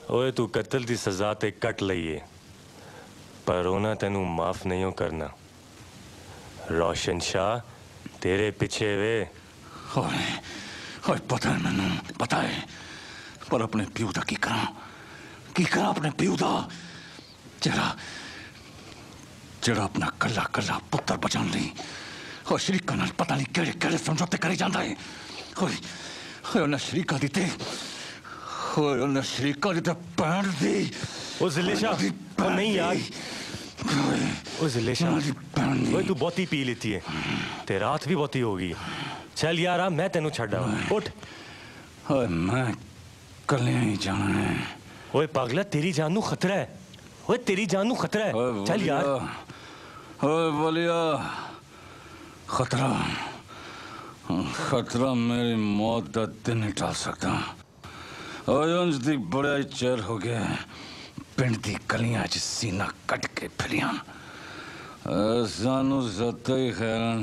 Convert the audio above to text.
ओए तू कत्ल दी सजा ते कट लईए पर रोना तेनू माफ नहीं हो करना। रोशन शाह तेरे पीछे वे। ओए ओए पता है मैनू पता है पर अपने प्यू दा की करा अपने प्यू दा जेड़ा अपना कला कला पुत्र बचाने लई और शरीका नाल पता नहीं केड़े केड़े समझौते करे जांदा है। ओए ओए उन्हें शरीका दी ते पैण दी ओ ज़िलेशा ओ नहीं यार ओ ज़िलेशा ओए तू बहुती पी लेती है ते रात भी बहुती होगी। चल यार मैं तेनू छड्डा उठ। ओए मैं कल्ले ही जाना है। ओए पागला तेरी जान नू खतरा है। ओए तेरी जान नू खतरा है। चल यार ओए बोलिया खतरा मेरी मौत दा दिन नहीं टाल सकता। उंज दी बड़ा चेर हो गया पिंड दी गलियां च सीना कट के फिरियां सानू सत्ता ही खैरन